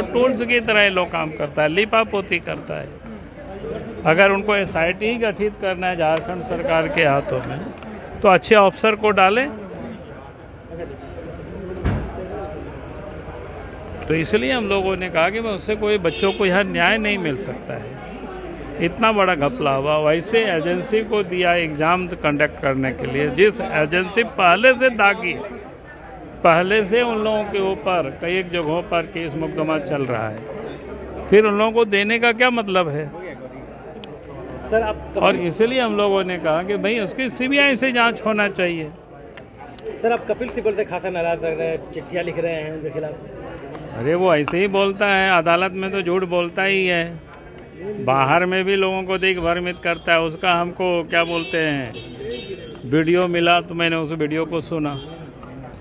तो टूल्स की तरह ये लोग काम करता है, लिपापोती करता है। अगर उनको SIT ही गठित करना है झारखंड सरकार के हाथों में, तो अच्छे अफसर को डालें। तो इसलिए हम लोगों ने कहा कि उससे कोई बच्चों को यहाँ न्याय नहीं मिल सकता है। इतना बड़ा घपला हुआ, वैसे एजेंसी को दिया एग्ज़ाम कंडक्ट करने के लिए, जिस एजेंसी पहले से दागी, पहले से उन लोगों के ऊपर कई जगहों पर केस मुकदमा चल रहा है, फिर उन लोगों को देने का क्या मतलब है? सर आप और इसलिए हम लोगों ने कहा कि भाई उसकी CBI से जांच होना चाहिए। सर आप कपिल सिब्बल से खासा नाराज लग रहे हैं, चिट्ठियाँ लिख रहे हैं उनके खिलाफ। अरे वो ऐसे ही बोलता है, अदालत में तो झूठ बोलता ही है, बाहर में भी लोगों को देख भ्रमित करता है। उसका हमको क्या बोलते हैं, वीडियो मिला तो मैंने उस वीडियो को सुना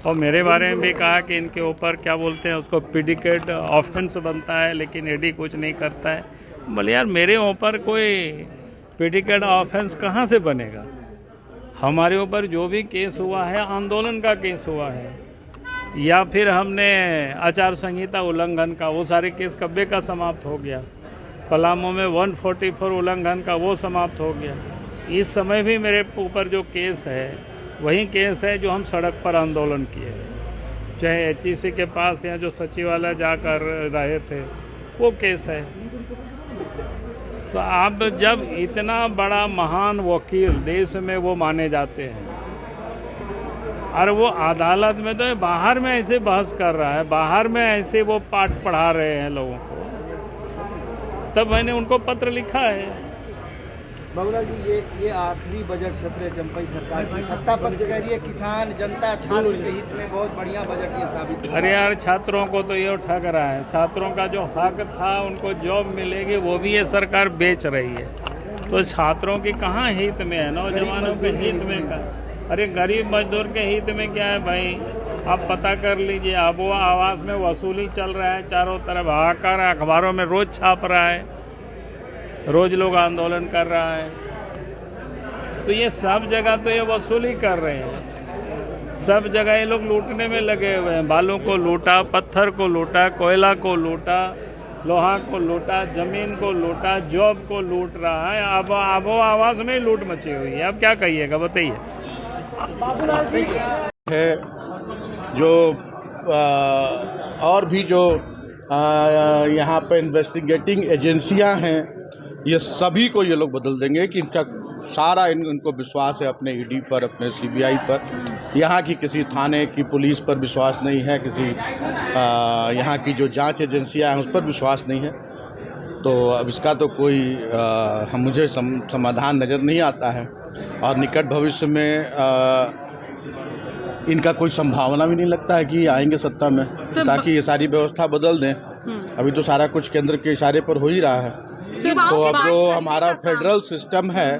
और मेरे बारे में भी कहा कि इनके ऊपर क्या बोलते हैं, उसको प्रेडिकेट ऑफेंस बनता है, लेकिन ED कुछ नहीं करता है। बोले यार मेरे ऊपर कोई प्रेडिकेट ऑफेंस कहाँ से बनेगा? हमारे ऊपर जो भी केस हुआ है आंदोलन का केस हुआ है, या फिर हमने आचार संहिता उल्लंघन का, वो सारे केस कब्बे का समाप्त हो गया। पलामू में 144 उल्लंघन का वो समाप्त हो गया। इस समय भी मेरे ऊपर जो केस है वही केस है जो हम सड़क पर आंदोलन किए हैं, चाहे HEC के पास या जो सचिवालय जाकर रहे थे वो केस है। तो आप जब इतना बड़ा महान वकील देश में वो माने जाते हैं और वो अदालत में तो बाहर में ऐसे बहस कर रहा है, बाहर में ऐसे वो पाठ पढ़ा रहे हैं लोगों को, तब मैंने उनको पत्र लिखा है। बाबूलाल जी ये आखिरी बजट सत्र है चंपई सरकार की, सत्ता पक्ष कह रही है किसान जनता छात्र के हित में बहुत बढ़िया बजट ये साबित हुआ। अरे यार छात्रों को तो ये ठग रहा है, छात्रों का जो हक था उनको जॉब मिलेगी वो भी ये सरकार बेच रही है। तो छात्रों की कहाँ हित में है, नौजवानों के हित में का? अरे गरीब मजदूर के हित में क्या है भाई? आप पता कर लीजिए, अब वो आवास में वसूली चल रहा है, चारों तरफ हाहाकार, अखबारों में रोज छाप रहा है, रोज लोग आंदोलन कर रहा है। तो ये सब जगह तो ये वसूली कर रहे हैं, सब जगह ये लोग लूटने में लगे हुए हैं। बालू को लूटा, पत्थर को लूटा, कोयला को लूटा, लोहा को लूटा, जमीन को लूटा, जॉब को लूट रहा है। अब वो आवास में ही लूट मची हुई है। अब क्या कहिएगा बताइए? है जो और भी जो यहाँ पे इन्वेस्टिगेटिंग एजेंसियां हैं, ये सभी को ये लोग बदल देंगे कि इनका सारा इनको विश्वास है अपने ED पर, अपने CBI पर। यहाँ की किसी थाने की पुलिस पर विश्वास नहीं है, किसी यहाँ की जो जांच एजेंसियां हैं उस पर विश्वास नहीं है। तो अब इसका तो कोई मुझे समाधान नज़र नहीं आता है और निकट भविष्य में इनका कोई संभावना भी नहीं लगता है कि आएंगे सत्ता में ताकि ये सारी व्यवस्था बदल दें। अभी तो सारा कुछ केंद्र के इशारे पर हो ही रहा है। तो अब जो हमारा फेडरल सिस्टम है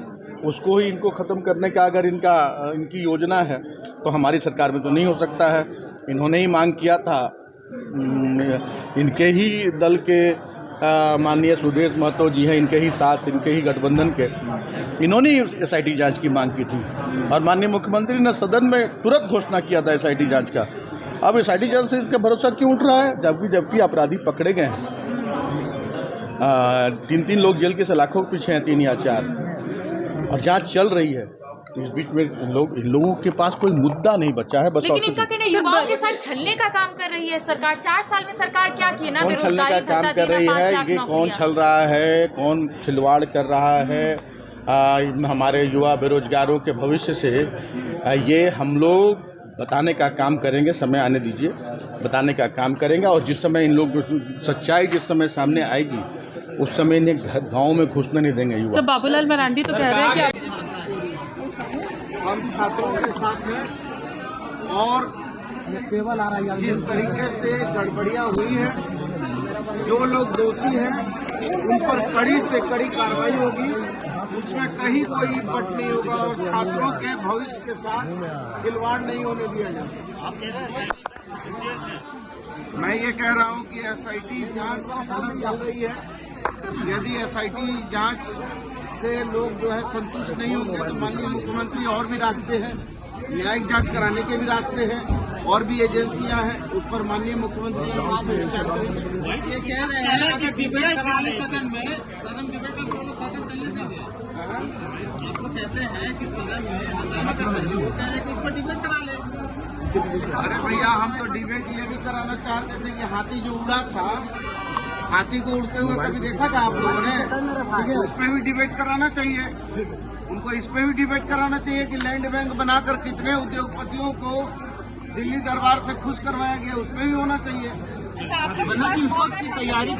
उसको ही इनको ख़त्म करने का अगर इनकी योजना है तो हमारी सरकार में तो नहीं हो सकता है। इन्होंने ही मांग किया था, इनके ही दल के माननीय सुदेश महतो जी हैं, इनके ही साथ, इनके ही गठबंधन के, इन्होंने SIT जांच की मांग की थी और माननीय मुख्यमंत्री ने सदन में तुरंत घोषणा किया था SIT जांच का। अब SIT जांच से इसका भरोसा क्यों उठ रहा है जबकि अपराधी पकड़े गए हैं? 3 लोग जेल के सलाखों के पीछे हैं, 3 या 4, और जांच चल रही है। तो इस बीच में इन लोगों के पास कोई मुद्दा नहीं बचा है। लेकिन इनका कहना है युवाओं के साथ छलने का काम कर रही है सरकार। 4 साल में सरकार क्या की ना, कौन छलने का काम कर रही है? ये कौन छल रहा है, कौन खिलवाड़ कर रहा है हमारे युवा बेरोजगारों के भविष्य से? ये हम लोग बताने का काम करेंगे, समय आने दीजिए, बताने का काम करेंगे। और जिस समय इन लोग सच्चाई जिस समय सामने आएगी उस समय इन्हें गाँव में घुसने नहीं देंगे युवा। बाबूलाल मरांडी तो कह रहे हैं कि हम छात्रों के साथ हैं और जिस तरीके से गड़बड़ियां हुई हैं, जो लोग दोषी हैं उन पर कड़ी से कड़ी कार्रवाई होगी, उसमें कहीं कोई पट नहीं होगा और छात्रों के भविष्य के साथ खिलवाड़ नहीं होने दिया जाएगा। मैं ये कह रहा हूँ कि SIT जांच चल रही है। यदि SIT जांच से लोग जो है संतुष्ट नहीं होंगे तो माननीय मुख्यमंत्री और भी रास्ते हैं, न्यायिक जांच कराने के भी रास्ते हैं। और भी एजेंसियां हैं, उस पर माननीय मुख्यमंत्री जी उस पर विचार करेंगे। ये कह रहे हैं कि डिबेट करा ले सदन में, सदन डिबेट में दोनों सदन चलने दीजिए। आप लोग कहते हैं कि सदन में हंगामा कर रहे हैं, वो कह रहे हैं कि इस पर डिबेट करा ले। अरे भैया, हम तो डिबेट ये भी कराना चाहते थे कि हाथी जो उड़ा था, हाथी को उड़ते हुए कभी देखा था आप लोगों ने? उस पर भी डिबेट कराना चाहिए उनको, इस पे भी डिबेट कराना चाहिए कि लैंड बैंक बनाकर कितने उद्योगपतियों को दिल्ली दरबार से खुश करवाया गया, उस पे भी होना चाहिए। की तैयारी